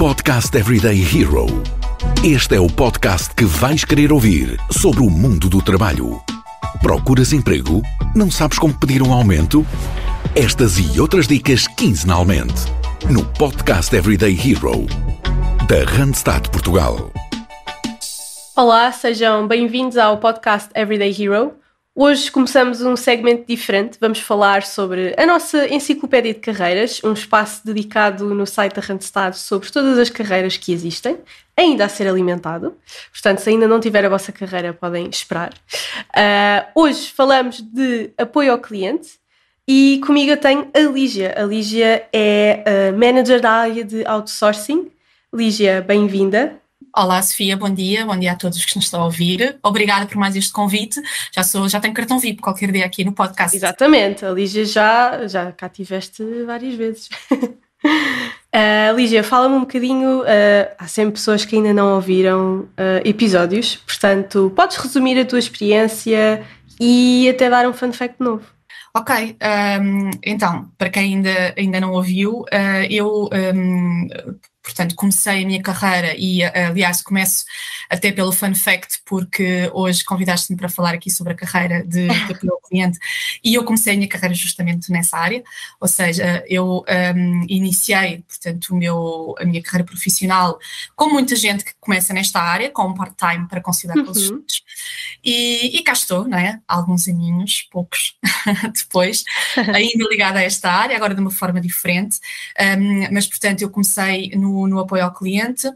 Podcast Everyday Hero. Este é o podcast que vais querer ouvir sobre o mundo do trabalho. Procuras emprego? Não sabes como pedir um aumento? Estas e outras dicas quinzenalmente no Podcast Everyday Hero da Randstad Portugal. Olá, sejam bem-vindos ao Podcast Everyday Hero. Hoje começamos um segmento diferente. Vamos falar sobre a nossa enciclopédia de carreiras, um espaço dedicado no site da Randstad sobre todas as carreiras que existem, ainda a ser alimentado. Portanto, se ainda não tiver a vossa carreira, podem esperar. Hoje falamos de apoio ao cliente e comigo eu tenho a Lígia. A Lígia é a manager da área de outsourcing. Lígia, bem-vinda. Olá, Sofia, bom dia a todos que nos estão a ouvir. Obrigada por mais este convite. Já tenho cartão VIP qualquer dia aqui no podcast. Exatamente, a Lígia já cá tiveste várias vezes. Lígia, fala-me um bocadinho, há sempre pessoas que ainda não ouviram episódios, portanto, podes resumir a tua experiência e até dar um fun fact novo. Ok, então, para quem ainda não ouviu, portanto, comecei a minha carreira e, aliás, começo até pelo fun fact, porque hoje convidaste-me para falar aqui sobre a carreira de apoio ao cliente e eu comecei a minha carreira justamente nessa área, ou seja, eu iniciei, portanto, a minha carreira profissional com muita gente que começa nesta área, com um part-time para conciliar com os estudos, e cá estou, não é? Alguns aninhos, poucos depois, ainda ligada a esta área, agora de uma forma diferente, mas, portanto, eu comecei no apoio ao cliente.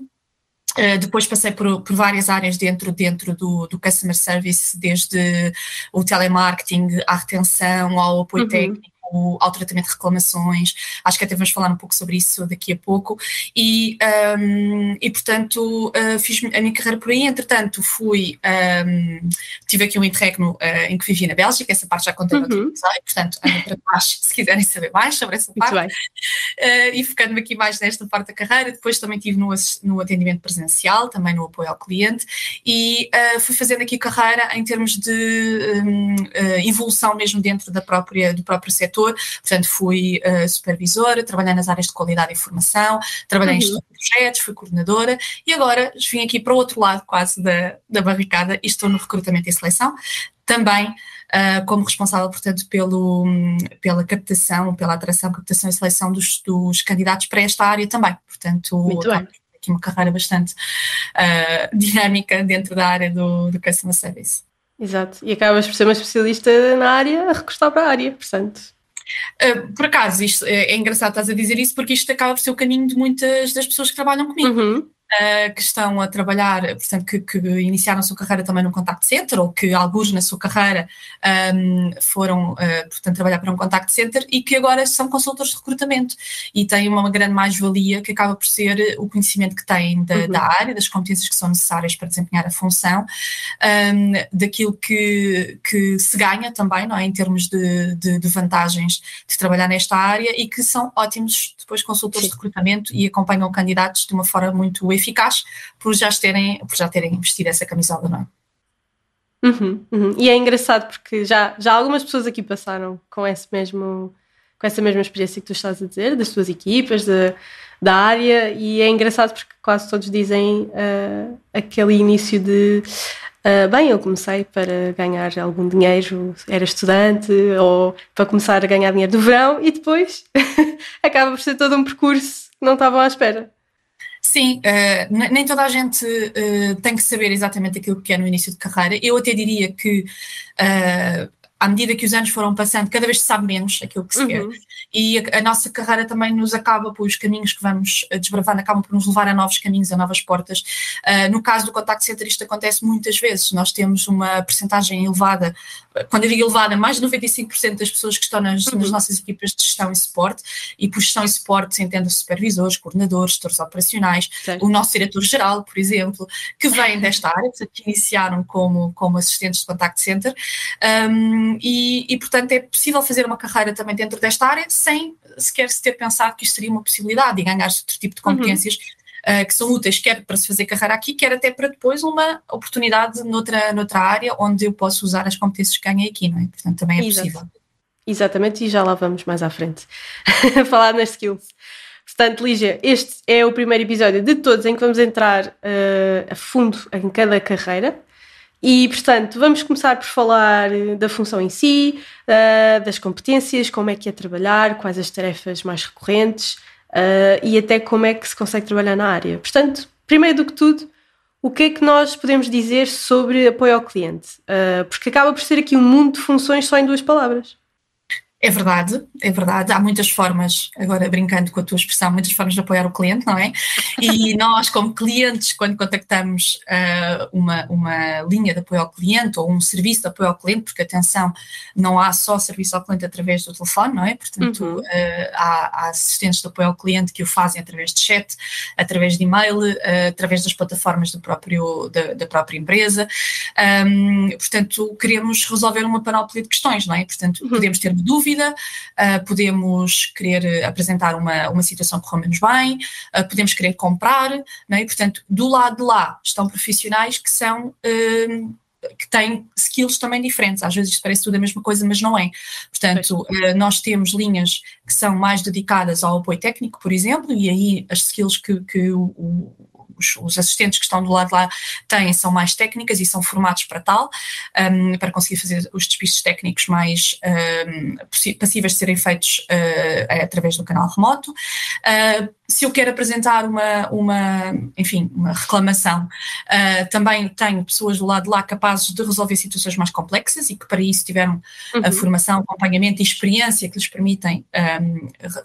Depois passei por várias áreas dentro do customer service, desde o telemarketing, à retenção, ao apoio técnico, ao tratamento de reclamações. Acho que até vamos falar um pouco sobre isso daqui a pouco. E portanto, fiz a minha carreira por aí. Entretanto, tive aqui um interregno em que vivi na Bélgica. Essa parte já contei no outro episódio. Portanto, andem para trás se quiserem saber mais sobre essa parte. Muito bem. E focando-me aqui mais nesta parte da carreira. Depois também estive no atendimento presencial, também no apoio ao cliente. E fui fazendo aqui carreira em termos de evolução mesmo dentro do próprio setor. Portanto, fui supervisora, trabalhei nas áreas de qualidade e formação, trabalhei em gestão de projetos, fui coordenadora e agora vim aqui para o outro lado quase da barricada e estou no recrutamento e seleção, também como responsável, portanto, pela captação, pela atração, captação e seleção dos candidatos para esta área também. Portanto, aqui uma carreira bastante dinâmica dentro da área do Customer Service. Exato, e acabas por ser uma especialista na área a recostar para a área, portanto... Por acaso, isto é engraçado estás a dizer isso, porque isto acaba por ser o caminho de muitas das pessoas que trabalham comigo, que estão a trabalhar, portanto, que iniciaram a sua carreira também num contact center, ou que alguns na sua carreira foram, portanto, trabalhar para um contact center e que agora são consultores de recrutamento e têm uma grande mais-valia que acaba por ser o conhecimento que têm da área, das competências que são necessárias para desempenhar a função, daquilo que se ganha também, não é, em termos de vantagens de trabalhar nesta área e que são ótimos depois consultores de recrutamento e acompanham candidatos de uma forma muito eficaz por já terem vestido essa camisola, não é? E é engraçado porque já algumas pessoas aqui passaram com essa mesma experiência que tu estás a dizer, das tuas equipas, da área, e é engraçado porque quase todos dizem aquele início de bem, eu comecei para ganhar algum dinheiro, era estudante, ou para começar a ganhar dinheiro do verão, e depois acaba por ser todo um percurso que não estavam à espera. Sim, nem toda a gente tem que saber exatamente aquilo que é no início de carreira. Eu até diria que à medida que os anos foram passando, cada vez se sabe menos aquilo que se quer. E a nossa carreira também nos acaba, por os caminhos que vamos desbravando, acabam por nos levar a novos caminhos, a novas portas. No caso do contact center, isto acontece muitas vezes. Nós temos uma percentagem elevada, quando eu digo elevada, mais de 95% das pessoas que estão nas nossas equipas de gestão e suporte, e por gestão e suporte entendo supervisores, coordenadores, gestores operacionais, certo. O nosso diretor-geral, por exemplo, que vêm desta área, que iniciaram como assistentes de contact center, e portanto é possível fazer uma carreira também dentro desta área sem sequer se ter pensado que isto seria uma possibilidade e ganhar-se outro tipo de competências que são úteis, quer para se fazer carreira aqui, quer até para depois uma oportunidade noutra área onde eu posso usar as competências que ganhei aqui, não é? Portanto, também é possível. Exatamente, e já lá vamos mais à frente a falar nas skills. Portanto, Lígia, este é o primeiro episódio de todos em que vamos entrar a fundo em cada carreira. E, portanto, vamos começar por falar da função em si, das competências, como é que é trabalhar, quais as tarefas mais recorrentes e até como é que se consegue trabalhar na área. Portanto, primeiro do que tudo, o que é que nós podemos dizer sobre apoio ao cliente? Porque acaba por ser aqui um mundo de funções só em 2 palavras. É verdade. Há muitas formas, agora brincando com a tua expressão, muitas formas de apoiar o cliente, não é? E nós, como clientes, quando contactamos uma linha de apoio ao cliente ou um serviço de apoio ao cliente, porque, atenção, não há só serviço ao cliente através do telefone, não é? Portanto, há assistentes de apoio ao cliente que o fazem através de chat, através de e-mail, através das plataformas da própria empresa. Portanto, queremos resolver uma panóplia de questões, não é? Portanto, podemos ter uma dúvida, podemos querer apresentar uma situação que correu menos bem, podemos querer comprar, não é? Portanto, do lado de lá estão profissionais que têm skills também diferentes. Às vezes isto parece tudo a mesma coisa, mas não é. Portanto, nós temos linhas que são mais dedicadas ao apoio técnico, por exemplo, e aí as skills que os assistentes que estão do lado de lá têm são mais técnicas e são formados para tal, para conseguir fazer os despistes técnicos mais passíveis de serem feitos através do canal remoto. Se eu quero apresentar uma reclamação, também tenho pessoas do lado de lá capazes de resolver situações mais complexas e que para isso tiveram a formação, acompanhamento e experiência que lhes permitem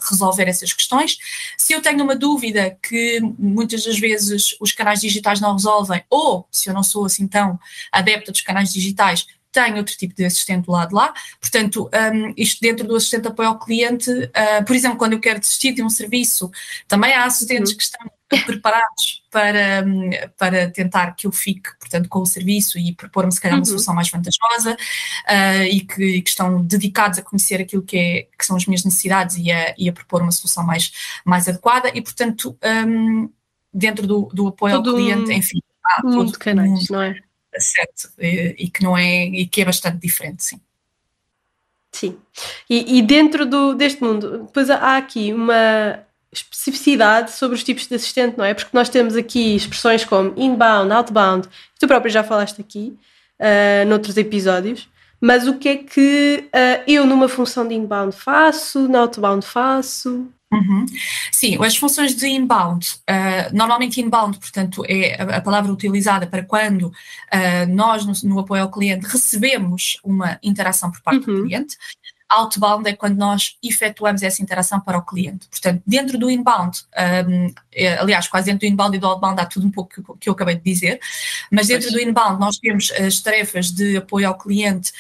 resolver essas questões. Se eu tenho uma dúvida que muitas das vezes os canais digitais não resolvem, ou se eu não sou assim tão adepta dos canais digitais, tenho outro tipo de assistente do lado de lá. Portanto, isto dentro do assistente de apoio ao cliente, por exemplo, quando eu quero desistir de um serviço, também há assistentes que estão preparados para tentar que eu fique, portanto, com o serviço e propor-me, se calhar, uma solução mais vantajosa e que estão dedicados a conhecer aquilo que são as minhas necessidades e a propor uma solução mais adequada e, portanto, dentro do apoio ao cliente, enfim, há todo de canais, não é? Certo, e que é bastante diferente, sim. Sim, e dentro deste mundo, depois há aqui uma especificidade sobre os tipos de assistente, não é? Porque nós temos aqui expressões como inbound, outbound, tu próprio já falaste aqui, noutros episódios, mas o que é que eu numa função de inbound faço, na outbound faço? Sim, as funções de inbound, normalmente inbound, portanto, é a palavra utilizada para quando nós no apoio ao cliente recebemos uma interação por parte do cliente. Outbound é quando nós efetuamos essa interação para o cliente. Portanto, dentro do inbound, aliás, quase dentro do inbound e do outbound há tudo um pouco que eu acabei de dizer, mas dentro do inbound nós temos as tarefas de apoio ao cliente,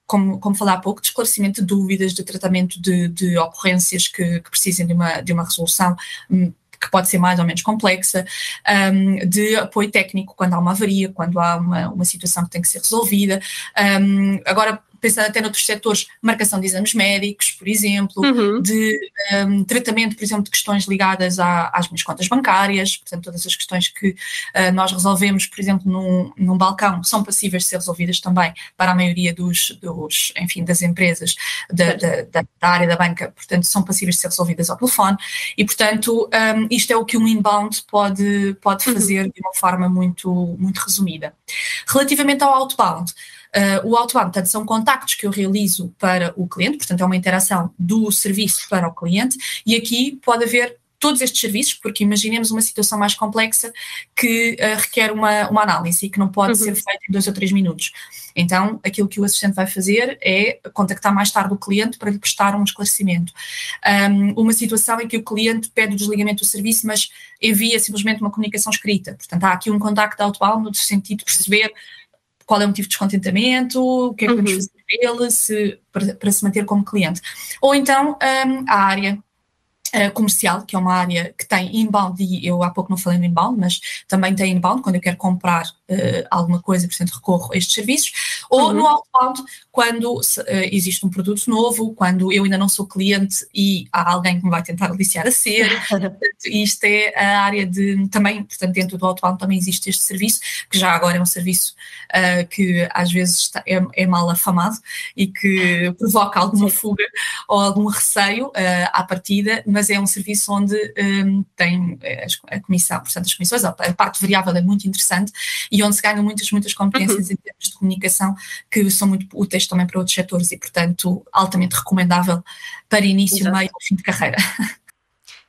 como falei há pouco, de esclarecimento de dúvidas, de tratamento de ocorrências que precisem de uma resolução que pode ser mais ou menos complexa, de apoio técnico quando há uma avaria, quando há uma situação que tem que ser resolvida. Agora, pensando até noutros setores, marcação de exames médicos, por exemplo, de tratamento, por exemplo, de questões ligadas às minhas contas bancárias, portanto, todas as questões que nós resolvemos, por exemplo, num balcão, são passíveis de ser resolvidas também para a maioria das empresas da área da banca, portanto, são passíveis de ser resolvidas ao telefone e, portanto, isto é o que um inbound pode fazer de uma forma muito, muito resumida. Relativamente ao outbound, o outbound, portanto, são contactos que eu realizo para o cliente, portanto, é uma interação do serviço para o cliente, e aqui pode haver todos estes serviços, porque imaginemos uma situação mais complexa que requer uma análise e que não pode ser feita em 2 ou 3 minutos. Então, aquilo que o assistente vai fazer é contactar mais tarde o cliente para lhe prestar um esclarecimento. Uma situação em que o cliente pede o desligamento do serviço, mas envia simplesmente uma comunicação escrita. Portanto, há aqui um contacto outbound no sentido de perceber qual é o motivo de descontentamento, o que é que podemos fazer para ele, para se manter como cliente. Ou então, a área comercial, que é uma área que tem inbound, e eu há pouco não falei no inbound, mas também tem inbound, quando eu quero comprar alguma coisa, portanto recorro a estes serviços, Ou no outbound, quando existe um produto novo, quando eu ainda não sou cliente e há alguém que me vai tentar aliciar a ser. Isto é a área de, também, portanto, dentro do outbound também existe este serviço, que já agora é um serviço que às vezes é mal afamado e que provoca alguma fuga ou algum receio à partida, mas é um serviço onde tem a comissão, portanto as comissões, a parte variável é muito interessante e onde se ganham muitas competências em termos de comunicação que são muito úteis também para outros setores e, portanto, altamente recomendável para início, meio ou fim de carreira.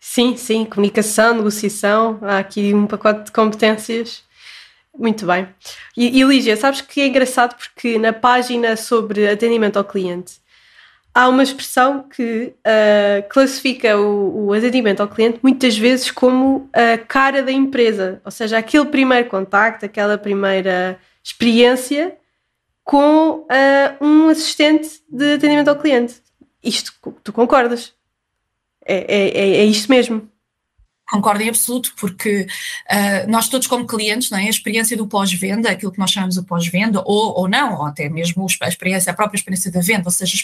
Sim, comunicação, negociação, há aqui um pacote de competências. Muito bem. E Lígia, sabes que é engraçado porque na página sobre atendimento ao cliente há uma expressão que classifica o atendimento ao cliente muitas vezes como a cara da empresa, ou seja, aquele primeiro contacto, aquela primeira experiência com um assistente de atendimento ao cliente. Isto, tu concordas? É isto mesmo. Concordo em absoluto, porque nós todos como clientes, não é? A experiência do pós-venda, aquilo que nós chamamos de pós-venda, ou não, ou até mesmo a própria experiência da venda, ou seja,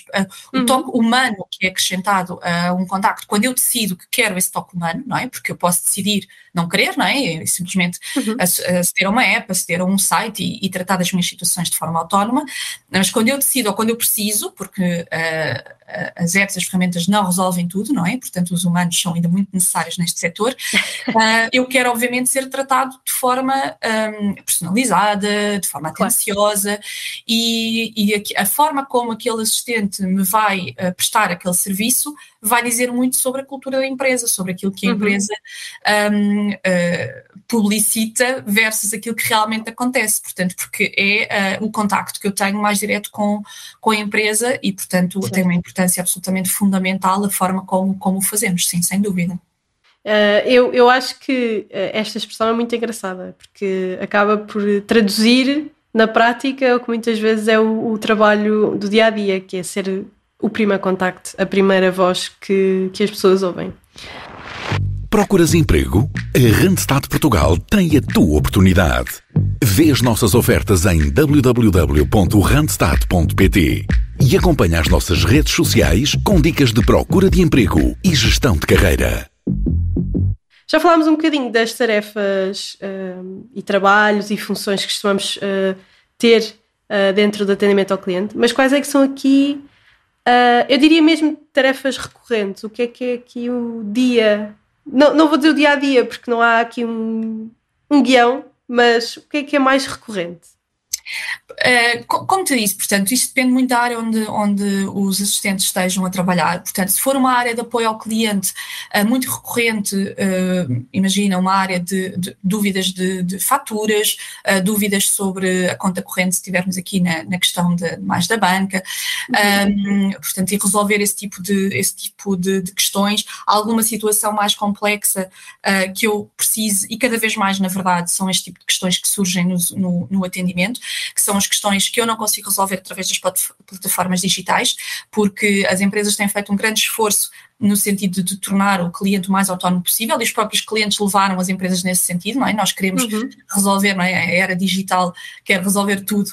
o toque humano que é acrescentado a um contacto, quando eu decido que quero esse toque humano, não é? Porque eu posso decidir não querer, não é? E simplesmente aceder a uma app, aceder a um site e tratar das minhas situações de forma autónoma, mas quando eu decido ou quando eu preciso, porque as apps, as ferramentas não resolvem tudo, não é? Portanto, os humanos são ainda muito necessários neste setor. Eu quero, obviamente, ser tratado de forma personalizada, de forma atenciosa e a forma como aquele assistente me vai prestar aquele serviço vai dizer muito sobre a cultura da empresa, sobre aquilo que a empresa publicita versus aquilo que realmente acontece, portanto, porque é o contacto que eu tenho mais direto com a empresa e, portanto, tem uma importância absolutamente fundamental a forma como o fazemos, sim, sem dúvida. Eu acho que esta expressão é muito engraçada, porque acaba por traduzir na prática o que muitas vezes é o trabalho do dia-a-dia, que é ser o primeiro contacto, a primeira voz que as pessoas ouvem. Procuras emprego? A Randstad Portugal tem a tua oportunidade. Vê as nossas ofertas em www.randstad.pt e acompanha as nossas redes sociais com dicas de procura de emprego e gestão de carreira. Já falámos um bocadinho das tarefas e trabalhos e funções que costumamos ter dentro do atendimento ao cliente, mas quais é que são aqui, eu diria mesmo tarefas recorrentes? O que é aqui o dia... Não vou dizer o dia-a-dia, porque não há aqui um guião, mas o que é mais recorrente? Como te disse, portanto, isto depende muito da área onde os assistentes estejam a trabalhar. Portanto, se for uma área de apoio ao cliente muito recorrente, imagina uma área de dúvidas de faturas, dúvidas sobre a conta corrente, se estivermos aqui na questão mais da banca, portanto, e resolver esse tipo de questões, alguma situação mais complexa que eu preciso, e cada vez mais, na verdade, são este tipo de questões que surgem no atendimento, que são as questões que eu não consigo resolver através das plataformas digitais, porque as empresas têm feito um grande esforço no sentido de tornar o cliente o mais autónomo possível, e os próprios clientes levaram as empresas nesse sentido, não é? Nós queremos resolver, não é? A era digital quer resolver tudo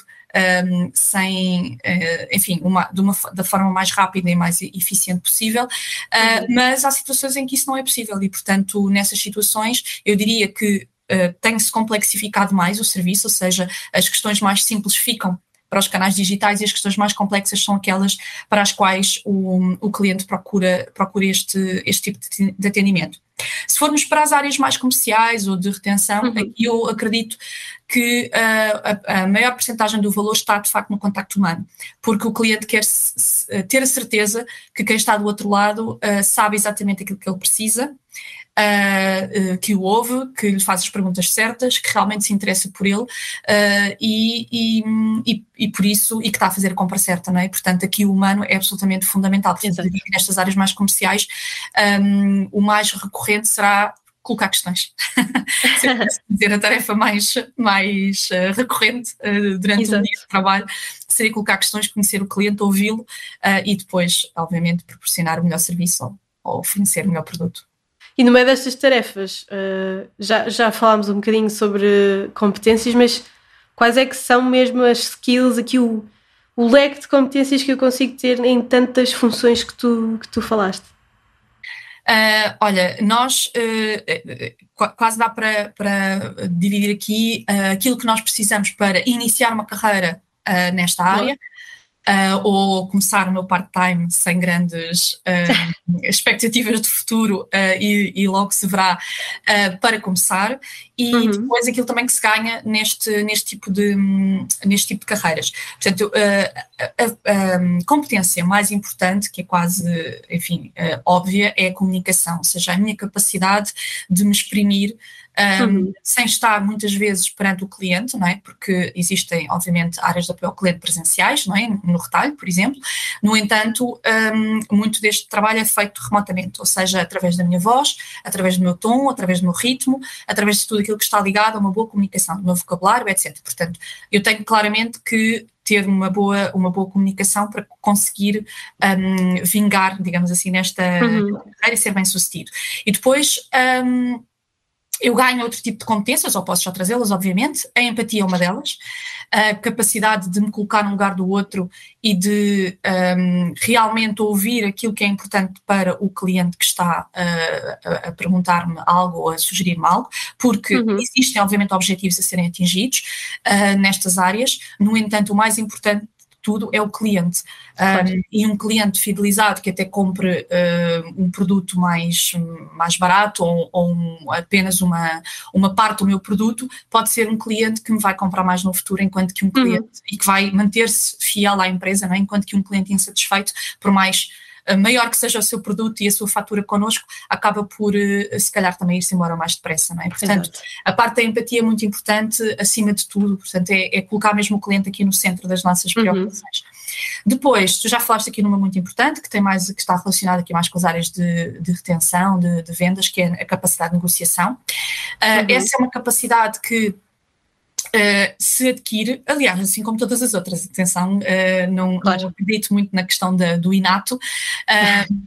da forma mais rápida e mais eficiente possível, mas há situações em que isso não é possível e, portanto, nessas situações, eu diria que tem-se complexificado mais o serviço, ou seja, as questões mais simples ficam para os canais digitais e as questões mais complexas são aquelas para as quais o cliente procura este tipo de atendimento. Se formos para as áreas mais comerciais ou de retenção, eu acredito que a maior percentagem do valor está, de facto, no contacto humano, porque o cliente quer ter a certeza que quem está do outro lado sabe exatamente aquilo que ele precisa, que o ouve, que lhe faz as perguntas certas, que realmente se interessa por ele e por isso, e que está a fazer a compra certa, não é? Portanto, aqui o humano é absolutamente fundamental. Portanto, nestas áreas mais comerciais, o mais recorrente será colocar questões. Se eu pudesse dizer a tarefa mais recorrente durante um dia de trabalho, seria colocar questões, conhecer o cliente, ouvi-lo e depois, obviamente, proporcionar o melhor serviço ou fornecer o melhor produto. E no meio destas tarefas, já falámos um bocadinho sobre competências, mas quais é que são mesmo as skills, aqui o leque de competências que eu consigo ter em tantas funções que tu falaste? Olha, nós quase dá para dividir aqui aquilo que nós precisamos para iniciar uma carreira nesta área. Ou começar o meu part-time sem grandes expectativas de futuro e logo se verá para começar, e depois aquilo também que se ganha neste tipo de carreiras. Portanto, a competência mais importante, que é quase, enfim, óbvia, é a comunicação, ou seja, a minha capacidade de me exprimir sem estar muitas vezes perante o cliente, não é? Porque existem, obviamente, áreas de apoio ao cliente presenciais, não é? No retalho, por exemplo. No entanto, muito deste trabalho é feito remotamente, ou seja, através da minha voz, através do meu tom, através do meu ritmo, através de tudo aquilo que está ligado a uma boa comunicação, do meu vocabulário, etc. Portanto, eu tenho claramente que ter uma boa comunicação para conseguir vingar, digamos assim, nesta carreira e ser bem-sucedido. E depois eu ganho outro tipo de competências, ou posso já trazê-las, obviamente. A empatia é uma delas, a capacidade de me colocar no lugar do outro e de realmente ouvir aquilo que é importante para o cliente que está a perguntar-me algo ou a sugerir-me algo, porque existem, obviamente, objetivos a serem atingidos nestas áreas. No entanto, o mais importante tudo é o cliente. Claro. E um cliente fidelizado que até compre um produto mais barato ou apenas uma parte do meu produto, pode ser um cliente que me vai comprar mais no futuro, enquanto que um cliente, e que vai manter-se fiel à empresa, não é? Enquanto que um cliente insatisfeito, por mais maior que seja o seu produto e a sua fatura connosco, acaba por, se calhar, também ir-se embora mais depressa, não é? Portanto, a parte da empatia é muito importante, acima de tudo, portanto, é colocar mesmo o cliente aqui no centro das nossas preocupações. Depois, tu já falaste aqui numa muito importante, que está relacionada aqui mais com as áreas de retenção, de vendas, que é a capacidade de negociação. Essa é uma capacidade que se adquire, aliás, assim como todas as outras, atenção, não acredito muito na questão do inato.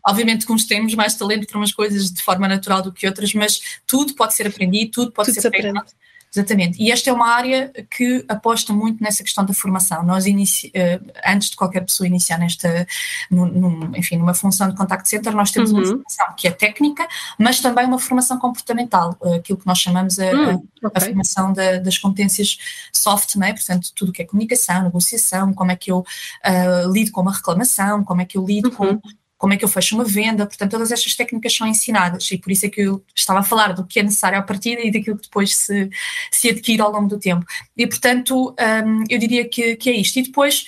Obviamente que uns temos mais talento para umas coisas de forma natural do que outras, mas tudo pode ser aprendido, tudo pode ser treinado. Exatamente. E esta é uma área que aposta muito nessa questão da formação. Nós, antes de qualquer pessoa iniciar numa função de contact center, nós temos uma formação que é técnica, mas também uma formação comportamental, aquilo que nós chamamos a formação das competências soft, não é? Portanto, tudo o que é comunicação, negociação, como é que eu lido com uma reclamação, como é que eu lido como é que eu fecho uma venda, portanto, todas estas técnicas são ensinadas, e por isso é que eu estava a falar do que é necessário à partida e daquilo que depois se adquire ao longo do tempo. E, portanto, eu diria que é isto. E depois,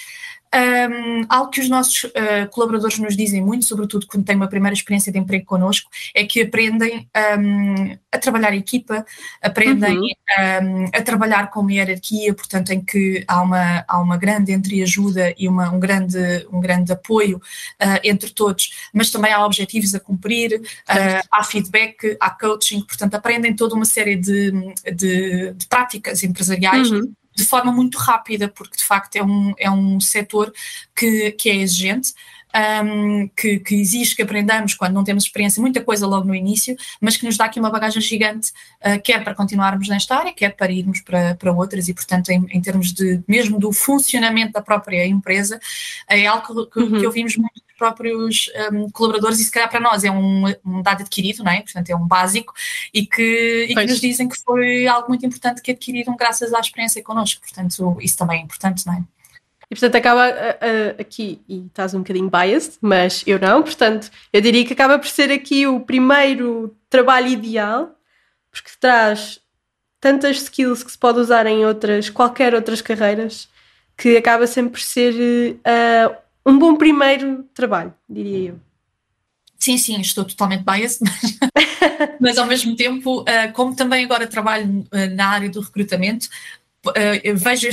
algo que os nossos colaboradores nos dizem muito, sobretudo quando têm uma primeira experiência de emprego connosco, é que aprendem a trabalhar em equipa, aprendem a trabalhar com uma hierarquia, portanto, em que há uma grande entreajuda e um grande apoio entre todos, mas também há objetivos a cumprir, há feedback, há coaching, portanto, aprendem toda uma série de práticas empresariais de forma muito rápida, porque de facto é um setor que é exigente, que exige que aprendamos quando não temos experiência, muita coisa logo no início, mas que nos dá aqui uma bagagem gigante, quer para continuarmos nesta área, quer para irmos para outras, e portanto em termos mesmo do funcionamento da própria empresa, é algo que ouvimos muito dos próprios colaboradores, e se calhar para nós é um dado adquirido, não é? Portanto é um básico, e que nos dizem que foi algo muito importante que adquiriram graças à experiência connosco, portanto isso também é importante, não é? E portanto acaba aqui, e estás um bocadinho biased, mas eu não, portanto eu diria que acaba por ser aqui o primeiro trabalho ideal, porque traz tantas skills que se pode usar em qualquer outras carreiras, que acaba sempre por ser um bom primeiro trabalho, diria eu. Sim, estou totalmente biased, mas ao mesmo tempo, como também agora trabalho na área do recrutamento, eu vejo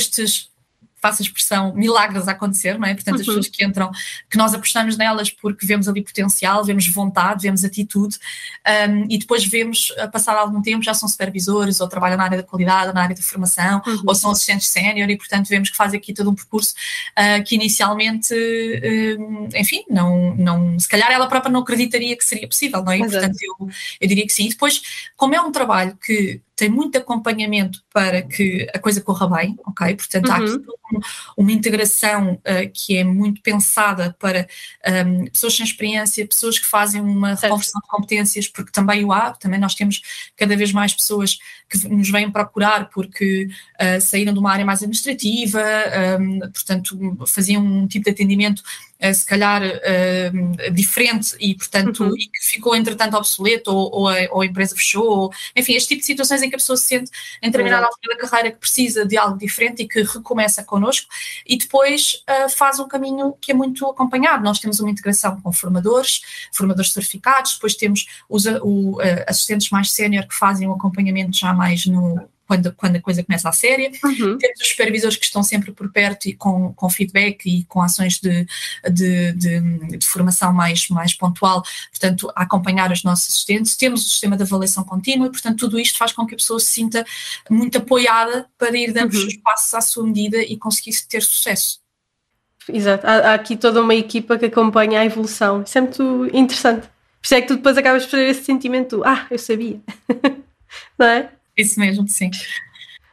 faço a expressão, milagres a acontecer, não é? Portanto, as pessoas que entram, que nós apostamos nelas porque vemos ali potencial, vemos vontade, vemos atitude, e depois vemos, a passar algum tempo, já são supervisores, ou trabalham na área da qualidade, ou na área da formação, ou são assistentes sénior, e portanto vemos que fazem aqui todo um percurso que inicialmente, enfim, não, se calhar ela própria não acreditaria que seria possível, não é? E portanto eu diria que sim. E depois, como é um trabalho que tem muito acompanhamento para que a coisa corra bem, ok? Portanto, há aqui uma integração que é muito pensada para pessoas sem experiência, pessoas que fazem uma reconversão de competências, porque também também nós temos cada vez mais pessoas que nos vêm procurar porque saíram de uma área mais administrativa, portanto, faziam um tipo de atendimento se calhar diferente e, portanto, e que ficou entretanto obsoleto ou a empresa fechou, enfim, este tipo de situações em que a pessoa se sente em determinada altura da carreira que precisa de algo diferente e que recomeça connosco e depois faz um caminho que é muito acompanhado. Nós temos uma integração com formadores certificados, depois temos os assistentes mais sénior que fazem um acompanhamento já mais quando a coisa começa a séria. Temos os supervisores que estão sempre por perto e com feedback e com ações de formação mais pontual, portanto, a acompanhar os nossos assistentes. Temos o sistema de avaliação contínua e, portanto, tudo isto faz com que a pessoa se sinta muito apoiada para ir dando os seus passos à sua medida e conseguir ter sucesso. Exato. Há aqui toda uma equipa que acompanha a evolução. Isso é muito interessante. Por isso é que tu depois acabas por ter esse sentimento eu sabia. Não é? Isso mesmo, sim.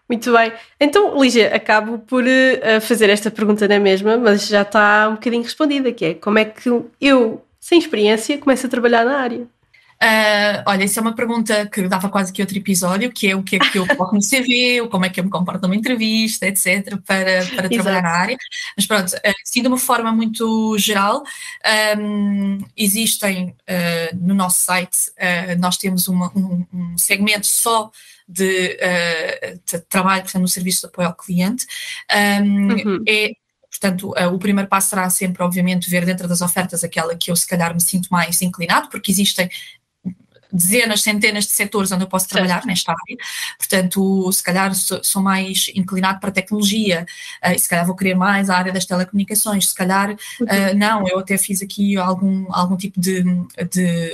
Muito bem. Então, Lígia, acabo por fazer esta pergunta na mesma, mas já está um bocadinho respondida, que é como é que eu, sem experiência, começo a trabalhar na área? Olha, isso é uma pergunta que dava quase que outro episódio, que é o que é que eu coloco no CV, como é que eu me comporto numa entrevista, etc., para trabalhar na área. Mas pronto, assim de uma forma muito geral, existem no nosso site, nós temos um segmento só de trabalho, portanto, no serviço de apoio ao cliente. Portanto, o primeiro passo será sempre, obviamente, ver dentro das ofertas aquela que eu, se calhar, me sinto mais inclinado, porque existem dezenas, centenas de setores onde eu posso trabalhar nesta área, portanto, se calhar sou mais inclinado para a tecnologia, se calhar vou querer mais a área das telecomunicações, se calhar não, eu até fiz aqui algum tipo de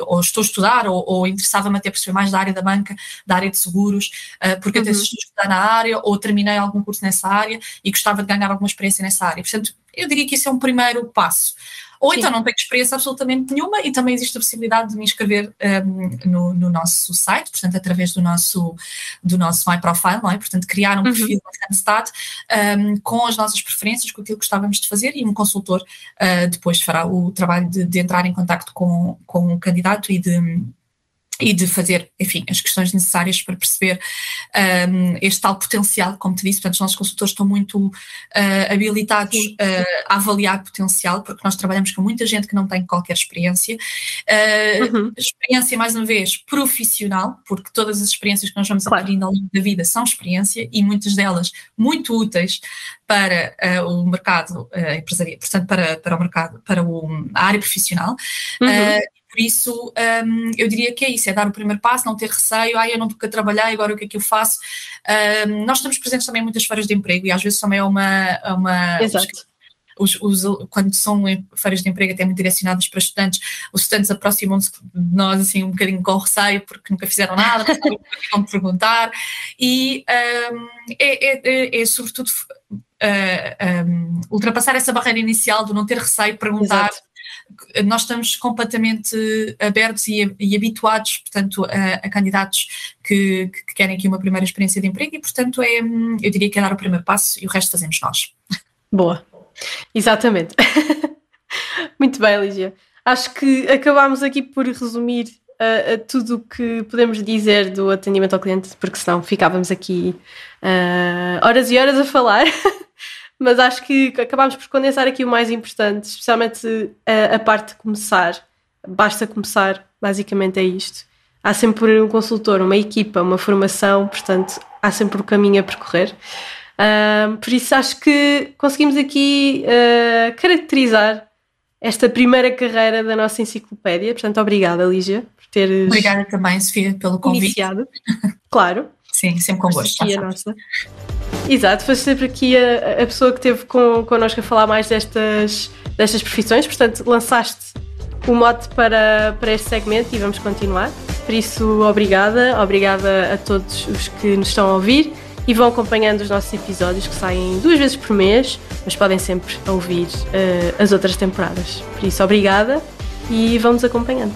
ou estou a estudar, ou interessava-me até perceber mais da área da banca, da área de seguros, porque até estou a estudar na área, ou terminei algum curso nessa área e gostava de ganhar alguma experiência nessa área, portanto, eu diria que isso é um primeiro passo. Ou então não tenho experiência absolutamente nenhuma e também existe a possibilidade de me inscrever no nosso site, portanto, através do nosso My Profile, não é? Portanto, criar um perfil na Randstad com as nossas preferências, com aquilo que gostávamos de fazer e um consultor depois fará o trabalho de entrar em contacto com o candidato e de fazer, enfim, as questões necessárias para perceber este tal potencial, como te disse. Portanto, os nossos consultores estão muito habilitados a avaliar potencial, porque nós trabalhamos com muita gente que não tem qualquer experiência. Experiência, mais uma vez, profissional, porque todas as experiências que nós vamos adquirindo ao longo da vida são experiência e muitas delas muito úteis para o mercado empresarial, portanto, para o mercado, para a área profissional. Por isso, eu diria que é isso, é dar o primeiro passo, não ter receio, eu nunca trabalhei, agora o que é que eu faço? Nós estamos presentes também em muitas feiras de emprego e às vezes também é uma Exato. Quando são feiras de emprego até muito direcionadas para estudantes, os estudantes aproximam-se de nós assim um bocadinho com receio porque nunca fizeram nada, não sabem como perguntar e é sobretudo ultrapassar essa barreira inicial de não ter receio, perguntar. Exato. Nós estamos completamente abertos e habituados, portanto, a candidatos que querem aqui uma primeira experiência de emprego e, portanto, eu diria que é dar o primeiro passo e o resto fazemos nós. Boa, exatamente. Muito bem, Lígia. Acho que acabámos aqui por resumir tudo o que podemos dizer do atendimento ao cliente, porque senão ficávamos aqui horas e horas a falar. Mas acho que acabámos por condensar aqui o mais importante, especialmente a parte de começar. Basta começar, basicamente é isto. Há sempre um consultor, uma equipa, uma formação, portanto, há sempre um caminho a percorrer. Por isso acho que conseguimos aqui caracterizar esta primeira carreira da nossa enciclopédia. Portanto, obrigada, Lígia, por teres... Obrigada também, Sofia, pelo convite. Iniciado. Claro. Sim, sempre com gosto. Nossa. Exato, foi sempre aqui a pessoa que esteve connosco a falar mais destas profissões, portanto lançaste o mote para este segmento e vamos continuar. Por isso, obrigada a todos os que nos estão a ouvir e vão acompanhando os nossos episódios que saem 2 vezes por mês, mas podem sempre ouvir as outras temporadas. Por isso, obrigada e vão-nos acompanhando.